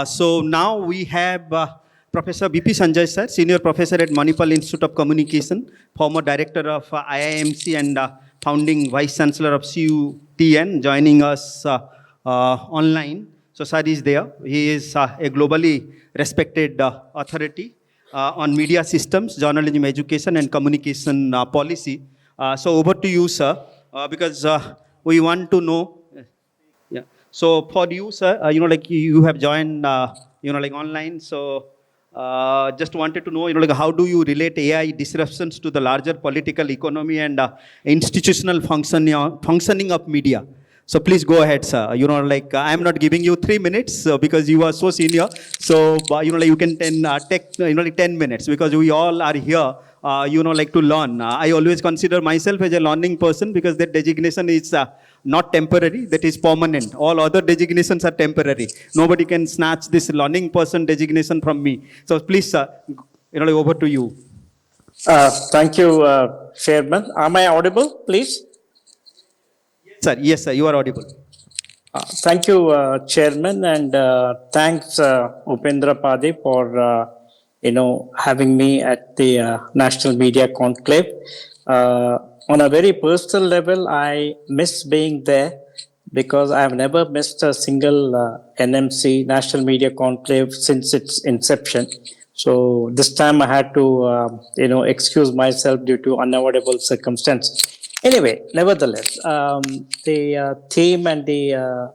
So now we have Professor BP Sanjay sir, Senior Professor at Manipal Institute of Communication, former Director of IIMC and founding Vice Chancellor of CUTN, joining us online. So sir is there. He is a globally respected authority on media systems, journalism, education, and communication policy. So over to you, sir, because we want to know. Yeah. So for you, sir, like you have joined, like online. So just wanted to know, like how do you relate AI disruptions to the larger political economy and institutional functioning of media? So please go ahead, sir. Like I'm not giving you 3 minutes because you are so senior. So like you can take like 10 minutes because we all are here. Like to learn. I always consider myself as a learning person because that designation is not temporary, that is permanent. All other designations are temporary. Nobody can snatch this learning person designation from me. So please, sir, like over to you. Thank you, Chairman. Am I audible, please? Yes, sir, you are audible. Thank you, Chairman, and thanks, Upendra Pade, for having me at the National Media Conclave. On a very personal level, I miss being there because I have never missed a single NMC, National Media Conclave, since its inception. So this time I had to, excuse myself due to unavoidable circumstances. Anyway, nevertheless, the theme and the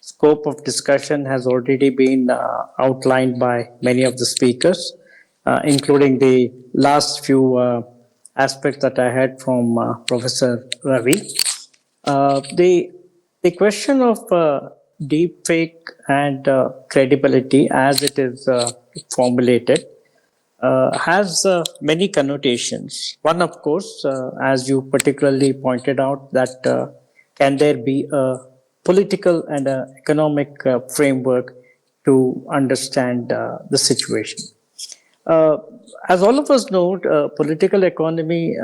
scope of discussion has already been outlined by many of the speakers, including the last few aspects that I had from Professor Ravi. The question of deep fake and credibility, as it is formulated, has many connotations. One, of course, as you particularly pointed out, that can there be a political and economic framework to understand the situation. As all of us know, political economy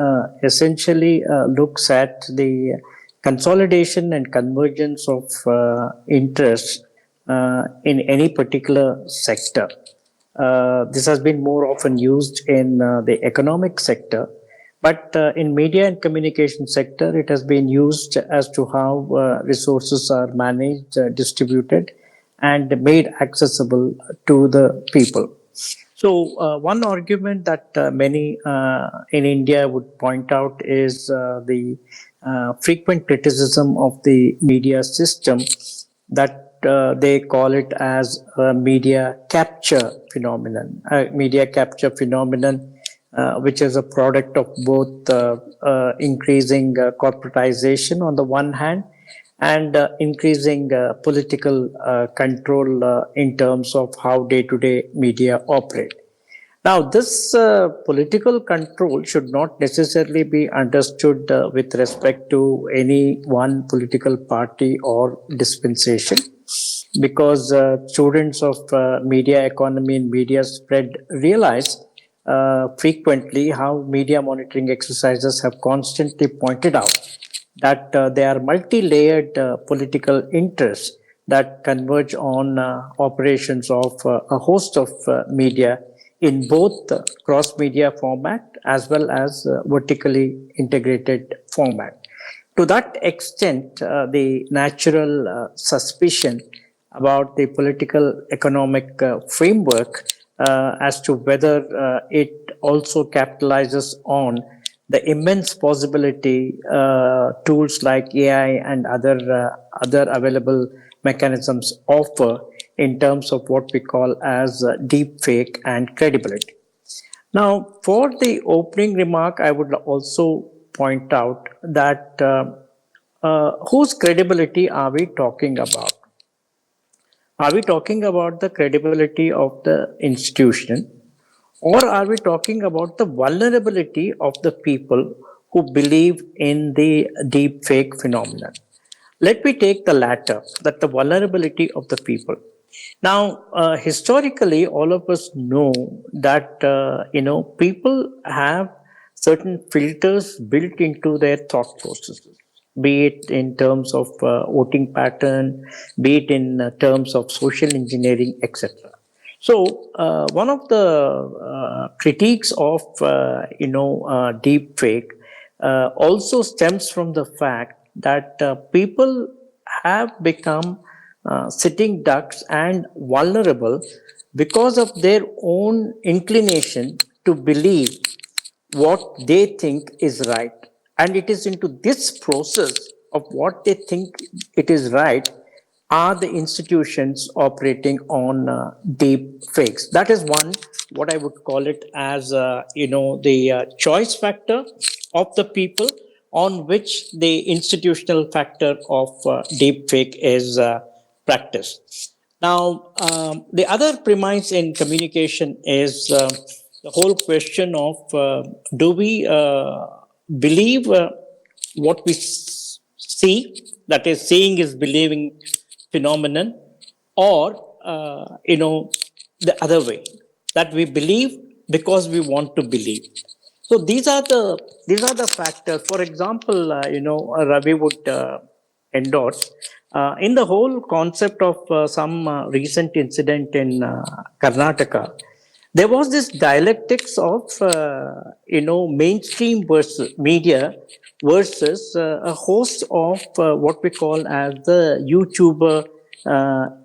essentially looks at the consolidation and convergence of interests in any particular sector. This has been more often used in the economic sector, but in media and communication sector, it has been used as to how resources are managed, distributed, and made accessible to the people. So one argument that many in India would point out is the frequent criticism of the media system that they call it as a media capture phenomenon. Media capture phenomenon, which is a product of both increasing corporatization on the one hand and increasing political control in terms of how day-to-day media operate. Now, this political control should not necessarily be understood with respect to any one political party or dispensation, because students of media economy and media spread realize frequently how media monitoring exercises have constantly pointed out that there are multi-layered political interests that converge on operations of a host of media in both cross-media format as well as vertically integrated format. To that extent, the natural suspicion about the political economic framework as to whether it also capitalizes on the immense possibility tools like AI and other available mechanisms offer in terms of what we call as deep fake and credibility. Now, for the opening remark, I would also point out that whose credibility are we talking about? Are we talking about the credibility of the institution? Or are we talking about the vulnerability of the people who believe in the deep fake phenomenon? Let me take the latter, that the vulnerability of the people. Now, historically, all of us know that, people have certain filters built into their thought processes. be it in terms of voting pattern, be it in terms of social engineering, etc. So one of the critiques of deep fake also stems from the fact that people have become sitting ducks and vulnerable because of their own inclination to believe what they think is right. And it is into this process of what they think it is right are the institutions operating on deep fakes. That is one, what I would call it as, the choice factor of the people on which the institutional factor of deep fake is practiced. Now, the other premise in communication is the whole question of do we believe what we see, that is, seeing is believing phenomenon, or the other way, that we believe because we want to believe. So these are the factors. For example, Ravi would endorse in the whole concept of some recent incident in Karnataka. There was this dialectics of mainstream versus media versus a host of what we call as the YouTuber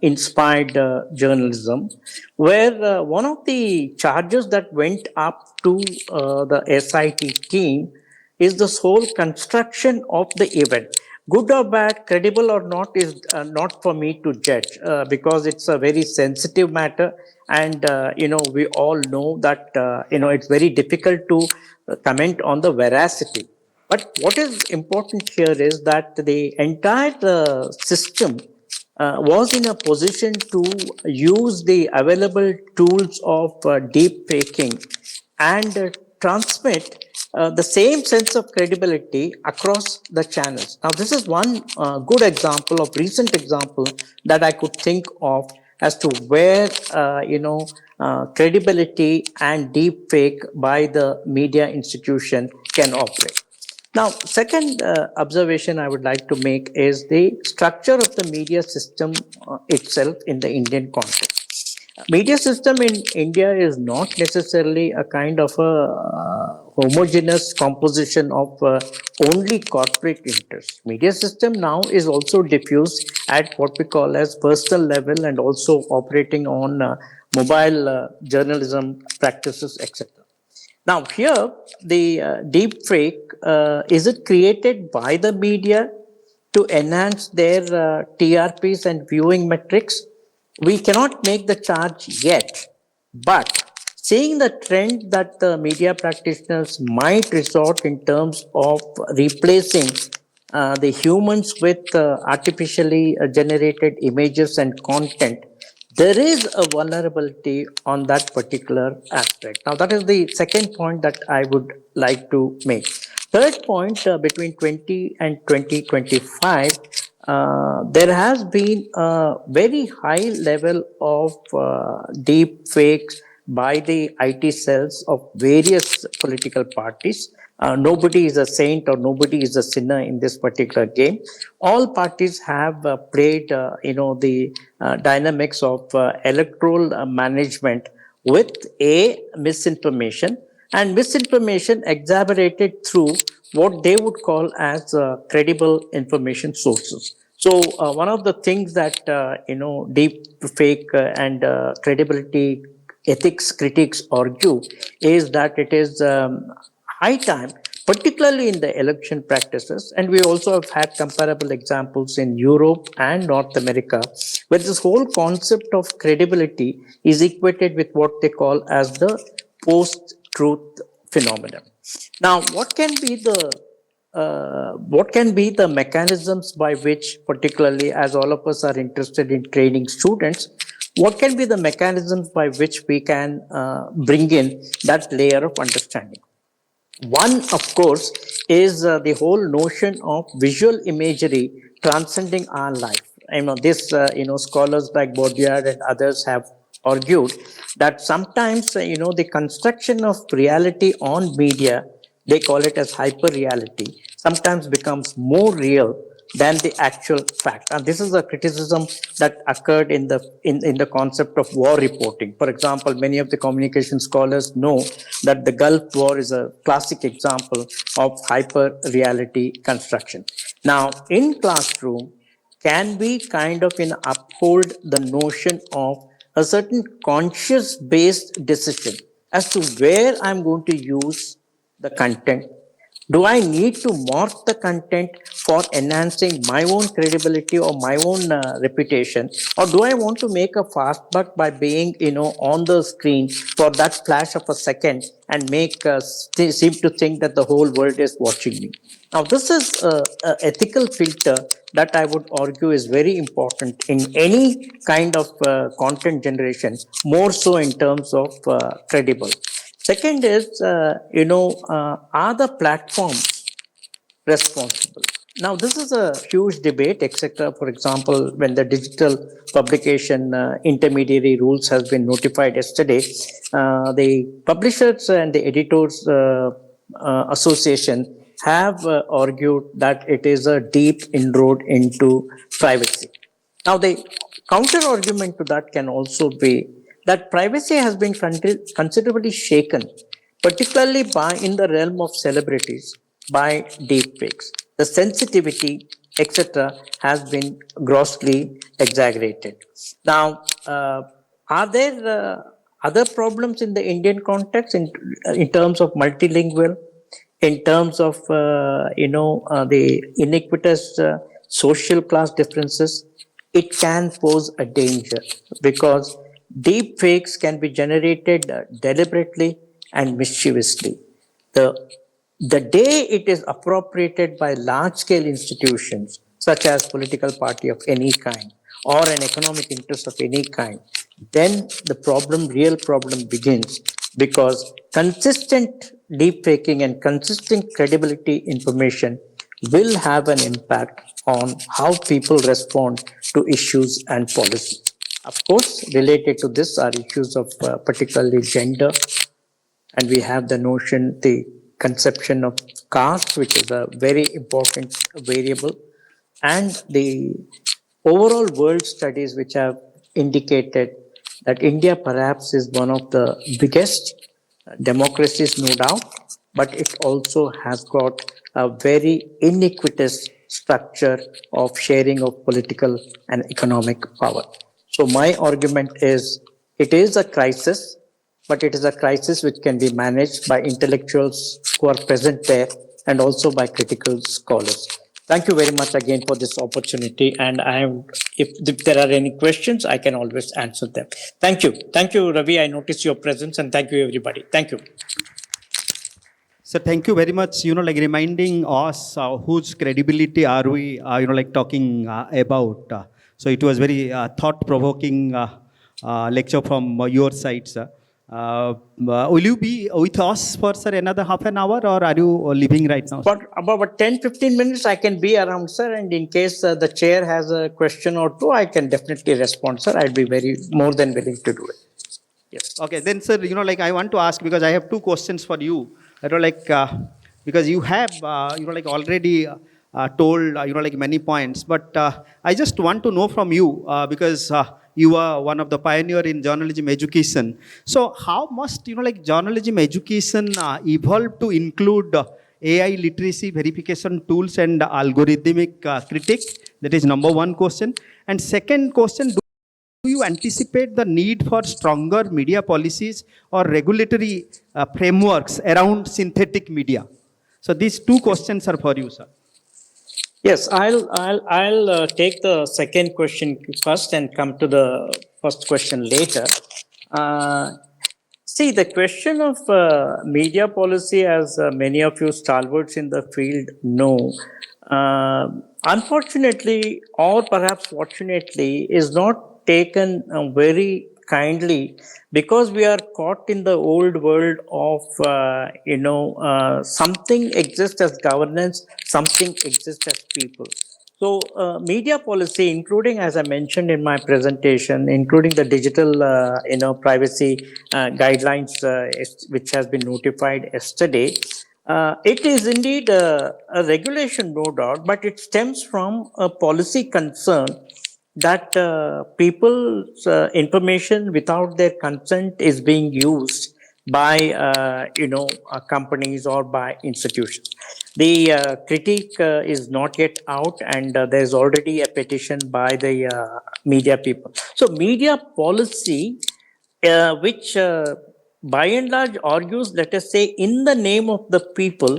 inspired journalism, where one of the charges that went up to the SIT team is this whole construction of the event. Good or bad, credible or not, is not for me to judge because it's a very sensitive matter, and we all know that it's very difficult to comment on the veracity. But what is important here is that the entire system was in a position to use the available tools of deep faking and transmit the same sense of credibility across the channels. Now, this is one good example of recent example that I could think of as to where credibility and deep fake by the media institution can operate. Now, second observation I would like to make is the structure of the media system itself in the Indian context. Media system in India is not necessarily a kind of a homogeneous composition of only corporate interests. Media system now is also diffused at what we call as personal level and also operating on mobile journalism practices, etc. Now, here, the deep fake, is it created by the media to enhance their TRPs and viewing metrics? We cannot make the charge yet, but seeing the trend that the media practitioners might resort in terms of replacing the humans with artificially generated images and content, there is a vulnerability on that particular aspect. Now, that is the second point that I would like to make. Third point, between 20 and 2025, there has been a very high level of deep fakes by the IT cells of various political parties. Nobody is a saint or nobody is a sinner in this particular game. All parties have played, the dynamics of electoral management with a misinformation, and misinformation exacerbated through what they would call as credible information sources. So one of the things that deep fake and credibility ethics critics argue is that it is high time, particularly in the election practices. And we also have had comparable examples in Europe and North America, where this whole concept of credibility is equated with what they call as the post-truth phenomenon. Now, what can be the mechanisms by which, particularly as all of us are interested in training students, what can be the mechanisms by which we can bring in that layer of understanding? One, of course, is the whole notion of visual imagery transcending our life. Scholars like Baudrillard and others have argued that sometimes, the construction of reality on media, they call it as hyper reality, sometimes becomes more real than the actual fact. And this is a criticism that occurred in the concept of war reporting. For example, many of the communication scholars know that the Gulf War is a classic example of hyper reality construction. Now, in classroom, can we kind of uphold the notion of a certain conscious based decision as to where I'm going to use the content? Do I need to morph the content for enhancing my own credibility or my own reputation, or do I want to make a fast buck by being, on the screen for that flash of a second and make seem to think that the whole world is watching me? Now, this is a ethical filter that I would argue is very important in any kind of content generation, more so in terms of credible. Second is, are the platforms responsible? Now, this is a huge debate, etc. For example, when the digital publication intermediary rules has been notified yesterday, the publishers and the editors association have argued that it is a deep inroad into privacy. Now, the counter argument to that can also be that privacy has been considerably shaken, particularly in the realm of celebrities, by deepfakes. The sensitivity, etc., has been grossly exaggerated. Now, are there other problems in the Indian context in terms of multilingual, in terms of the iniquitous social class differences? It can pose a danger because deep fakes can be generated deliberately and mischievously. The, the day it is appropriated by large scale institutions, such as political party of any kind or an economic interest of any kind, then the real problem begins because consistent deep faking and consistent credibility information will have an impact on how people respond to issues and policies. Of course, related to this are issues of particularly gender, and we have the conception of caste, which is a very important variable, and the overall world studies which have indicated that India perhaps is one of the biggest democracies, no doubt, but it also has got a very iniquitous structure of sharing of political and economic power. So my argument is it is a crisis, but it is a crisis which can be managed by intellectuals who are present there and also by critical scholars. Thank you very much again for this opportunity. And if there are any questions, I can always answer them. Thank you. Thank you, Ravi. I notice your presence, and thank you, everybody. Thank you. So thank you very much, reminding us whose credibility are we, talking about. So it was very thought-provoking lecture from your side, sir. Will you be with us for, sir, another half an hour, or are you leaving right now? For about 10-15 minutes, I can be around, sir. And in case the chair has a question or two, I can definitely respond, sir. I'll be more than willing to do it. Yes. Okay, then, sir, I want to ask, because I have two questions for you. Because you have, already told, many points, but I just want to know from you, because you are one of the pioneer in journalism education. So how must, journalism education evolve to include AI literacy verification tools and algorithmic critique? That is number one question. And second question, do you anticipate the need for stronger media policies or regulatory frameworks around synthetic media? So these two questions are for you, sir. Yes, I'll take the second question first and come to the first question later. See, the question of media policy, as many of you stalwarts in the field know, unfortunately, or perhaps fortunately, is not taken very kindly because we are caught in the old world of, something exists as governance, something exists as people. So media policy, including, as I mentioned in my presentation, including the digital, privacy guidelines, which has been notified yesterday, It is indeed a regulation, no doubt, but it stems from a policy concern that people's information without their consent is being used by companies or by institutions. The critique is not yet out, and there's already a petition by the media people. So, media policy, which by and large argues, let us say, in the name of the people,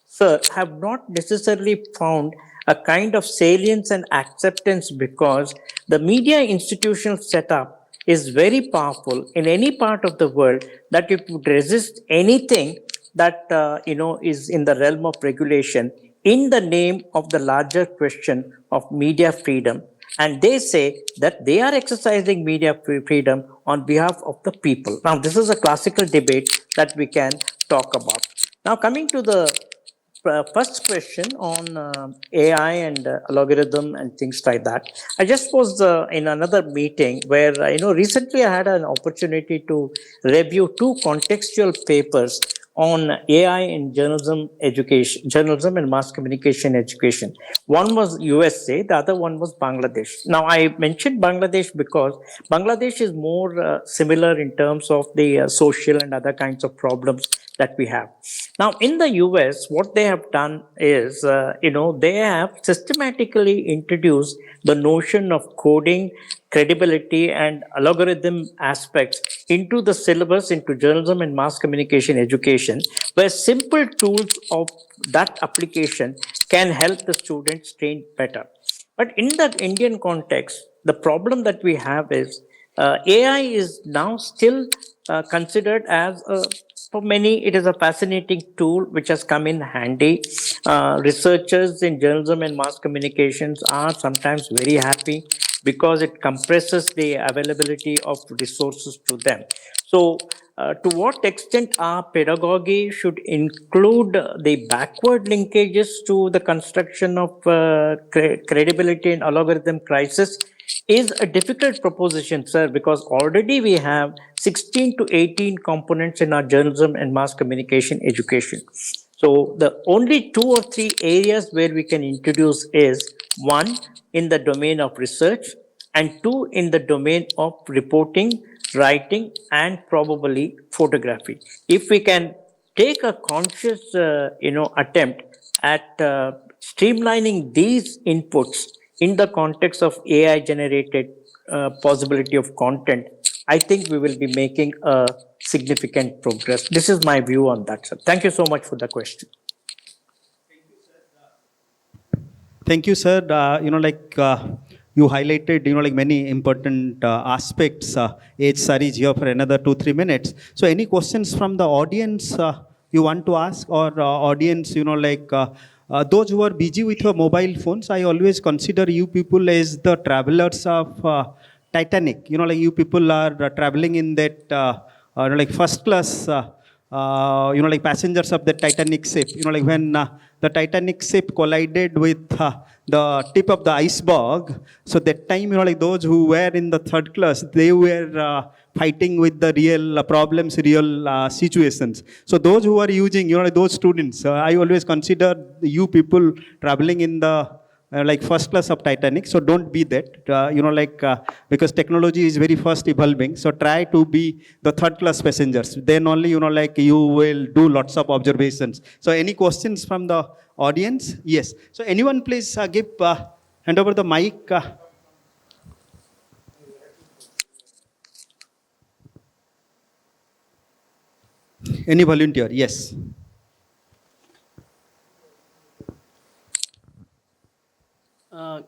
sir, have not necessarily found a kind of salience and acceptance, because the media institutional setup is very powerful in any part of the world, that it would resist anything that is in the realm of regulation in the name of the larger question of media freedom. And they say that they are exercising media freedom on behalf of the people. Now, this is a classical debate that we can talk about. Now, coming to the first question on AI and algorithm and things like that. I just was in another meeting where, recently I had an opportunity to review two contextual papers on AI in journalism education, journalism and mass communication education. One was USA, the other one was Bangladesh. Now, I mentioned Bangladesh because Bangladesh is more similar in terms of the social and other kinds of problems that we have. Now, in the US, what they have done is, they have systematically introduced the notion of coding, credibility, and algorithm aspects into the syllabus, into journalism and mass communication education, where simple tools of that application can help the students train better. But in the Indian context, the problem that we have is AI is now still considered as for many, it is a fascinating tool which has come in handy. Researchers in journalism and mass communications are sometimes very happy because it compresses the availability of resources to them. So, to what extent our pedagogy should include the backward linkages to the construction of credibility and algorithm crisis is a difficult proposition, sir, because already we have 16 to 18 components in our journalism and mass communication education. So the only two or three areas where we can introduce is one in the domain of research, and two in the domain of reporting, writing, and probably photography. If we can take a conscious, attempt at streamlining these inputs in the context of AI generated possibility of content, I think we will be making a significant progress. This is my view on that, sir. Thank you so much for the question. Thank you, sir. You highlighted, many important aspects. Sir is here for another 2-3 minutes. So, any questions from the audience you want to ask, or audience, those who are busy with your mobile phones? I always consider you people as the travelers of Titanic. You people are traveling in that, first class. Passengers of the Titanic ship. When the Titanic ship collided with the tip of the iceberg, so that time, those who were in the third class, they were fighting with the real problems, real situations. So those who are using, those students, I always consider you people traveling in the first class of Titanic. So don't be that, because technology is very fast evolving. So try to be the third class passengers. Then only, you will do lots of observations. So any questions from the audience? Yes. So anyone please hand over the mic. Any volunteer? Yes.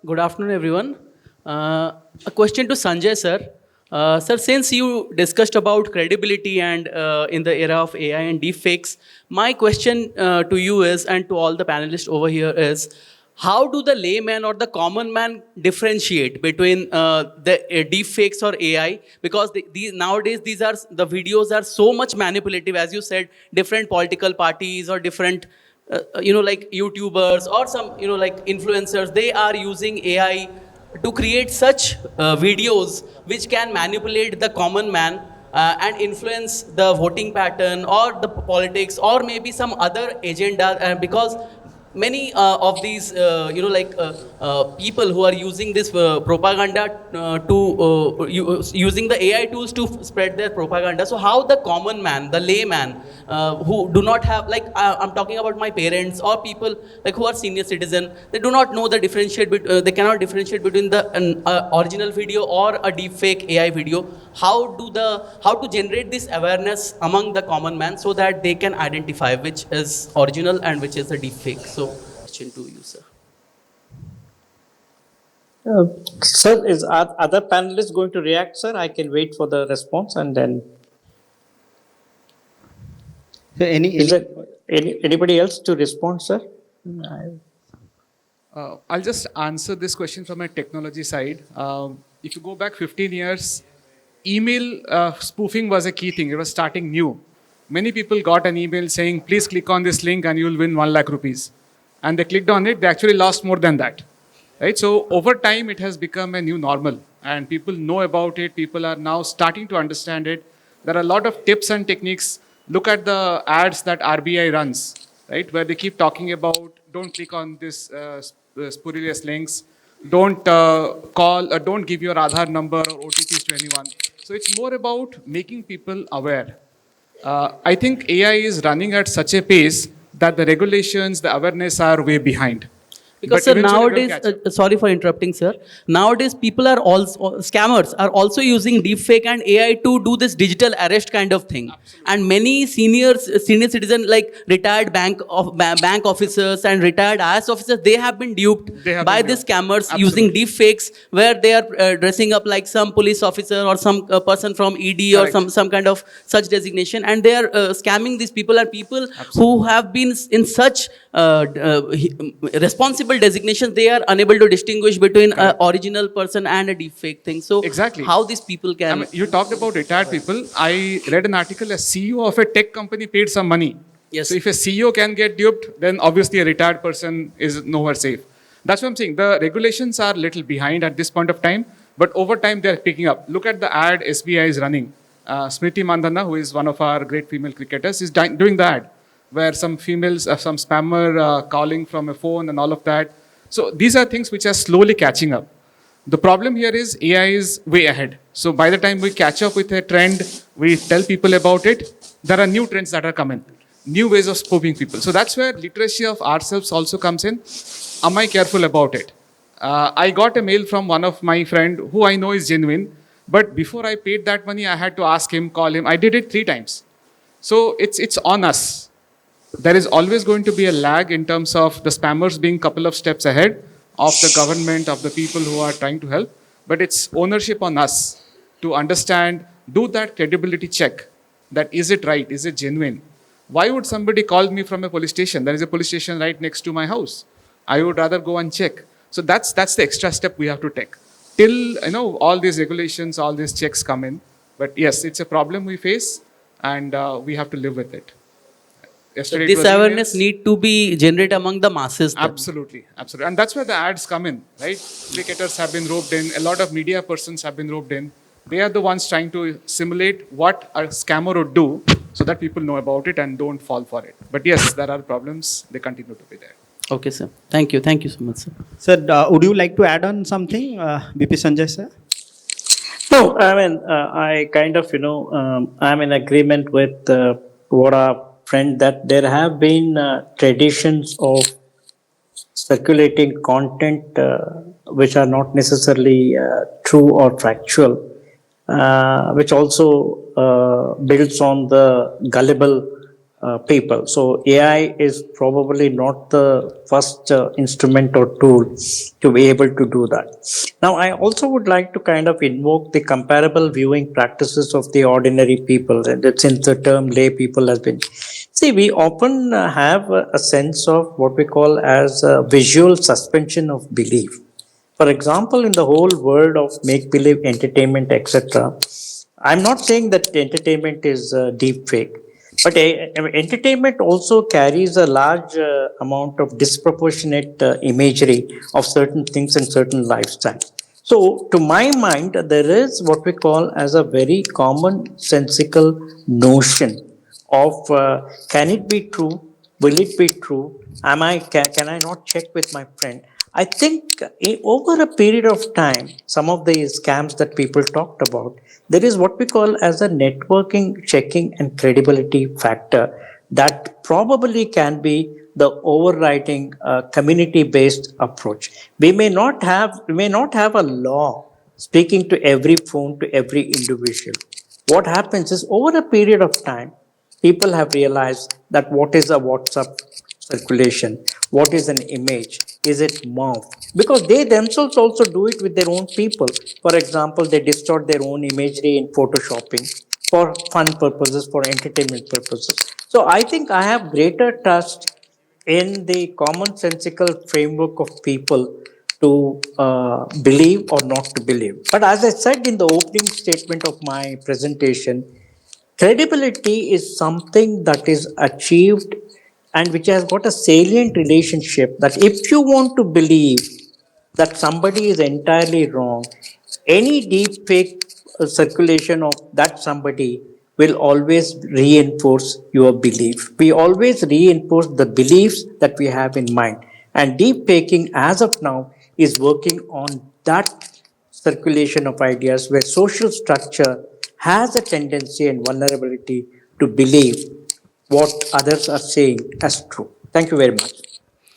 Good afternoon, everyone. A question to Sanjay, sir. Sir, since you discussed about credibility and in the era of AI and deepfakes, my question to you is, and to all the panelists over here is, how do the layman or the common man differentiate between the deepfakes or AI? Because nowadays the videos are so much manipulative, as you said, different political parties or different like YouTubers or some, like influencers, they are using AI to create such videos which can manipulate the common man and influence the voting pattern or the politics or maybe some other agenda, because many of these people who are using this propaganda using the AI tools to spread their propaganda. So how the common man, the layman, who do not have, like I'm talking about my parents or people like who are senior citizen, they do not know the they cannot differentiate between the original video or a deep fake AI video. How to generate this awareness among the common man so that they can identify which is original and which is the deep fake? So question to you, sir. Sir, are other panelists going to react, sir? I can wait for the response and then. So Is there anybody else to respond, sir? I'll just answer this question from a technology side. If you go back 15 years, email spoofing was a key thing. It was starting new. Many people got an email saying, please click on this link and you'll win 1 lakh rupees. And they clicked on it, they actually lost more than that. Right? So over time, it has become a new normal and people know about it. People are now starting to understand it. There are a lot of tips and techniques. Look at the ads that RBI runs, right? Where they keep talking about, don't click on this spurious links, don't don't give your Aadhaar number or OTPs to anyone. So it's more about making people aware. I think AI is running at such a pace that the regulations, the awareness are way behind. Because, But sir, eventually nowadays, they'll catch up. sorry for interrupting, sir. Nowadays, people are also, scammers are also using deepfake and AI to do this digital arrest kind of thing. Absolutely. And many senior citizens, like retired bank officers and retired IAS officers, they have been duped by these scammers. Absolutely. Using deepfakes, where they are dressing up like some police officer or some person from ED. Correct. Or some kind of such designation, and they are scamming these people, and people Absolutely. Who have been in such responsible designations, they are unable to distinguish between an original person and a deepfake thing. So exactly, how these people can... I mean, you talked about retired people. I read an article, a CEO of a tech company paid some money. Yes. So if a CEO can get duped, then obviously a retired person is nowhere safe. That's what I'm saying. The regulations are little behind at this point of time, but over time they're picking up. Look at the ad SBI is running. Smriti Mandhana, who is one of our great female cricketers, is doing the ad, where some females, some spammer calling from a phone and all of that. So these are things which are slowly catching up. The problem here is AI is way ahead. So by the time we catch up with a trend, we tell people about it, there are new trends that are coming, new ways of spoofing people. So that's where literacy of ourselves also comes in. Am I careful about it? I got a mail from one of my friend who I know is genuine, but before I paid that money, I had to ask him, call him. I did it 3 times. So it's on us. There is always going to be a lag in terms of the spammers being a couple of steps ahead of the government, of the people who are trying to help. But it's ownership on us to understand, do that credibility check. That is it right? Is it genuine? Why would somebody call me from a police station? There is a police station right next to my house. I would rather go and check. So that's the extra step we have to take. Till all these regulations, all these checks come in. But yes, it's a problem we face, and we have to live with it. So this awareness need to be generated among the masses. Then. Absolutely, absolutely. And that's where the ads come in, right? Cricketers have been roped in. A lot of media persons have been roped in. They are the ones trying to simulate what a scammer would do so that people know about it and don't fall for it. But yes, there are problems. They continue to be there. Okay, sir. Thank you. Thank you so much, sir. Sir, would you like to add on something, BP Sanjay, sir? No, I mean, I kind of, I'm in agreement with what our friend, that there have been traditions of circulating content which are not necessarily true or factual, which also builds on the gullible people. So AI is probably not the first instrument or tool to be able to do that. Now, I also would like to kind of invoke the comparable viewing practices of the ordinary people, and since the term lay people has been. See, we often have a sense of what we call as a visual suspension of belief. For example, in the whole world of make-believe entertainment, etc., I'm not saying that entertainment is deep fake. But entertainment also carries a large amount of disproportionate imagery of certain things and certain lifestyles. So, to my mind, there is what we call as a very commonsensical notion of can it be true? Will it be true? Can I not check with my friend? I think over a period of time, some of the scams that people talked about, there is what we call as a networking, checking, and credibility factor that probably can be the overriding community-based approach. We may not have a law speaking to every phone to every individual. What happens is over a period of time, people have realized that what is a WhatsApp circulation, what is an image, is it morph? Because they themselves also do it with their own people. For example, they distort their own imagery in photoshopping for fun purposes, for entertainment purposes. So I think I have greater trust in the commonsensical framework of people to believe or not to believe. But as I said in the opening statement of my presentation, credibility is something that is achieved and which has got a salient relationship that if you want to believe that somebody is entirely wrong, any deep fake circulation of that somebody will always reinforce your belief. We always reinforce the beliefs that we have in mind. And deep faking, as of now, is working on that circulation of ideas where social structure has a tendency and vulnerability to believe what others are saying as true. Thank you very much.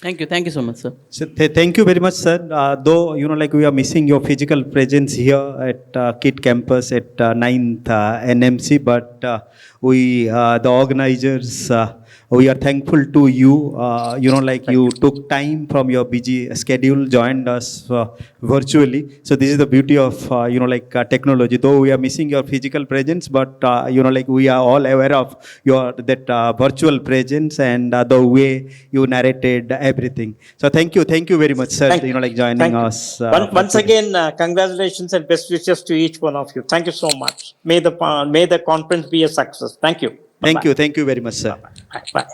Thank you. Thank you so much, sir. So thank you very much, sir. Though, like we are missing your physical presence here at KIT campus at 9th NMC, but the organizers, we are thankful to you. Like you took time from your busy schedule, joined us virtually. So this is the beauty of, technology. Though we are missing your physical presence, but, like we are all aware of your that virtual presence and the way you narrated everything. So thank you very much, sir. Thank you. Joining Thank you. us. Once again, congratulations and best wishes to each one of you. Thank you so much. May the conference be a success. Thank you. Thank you very much, sir. Bye. Bye.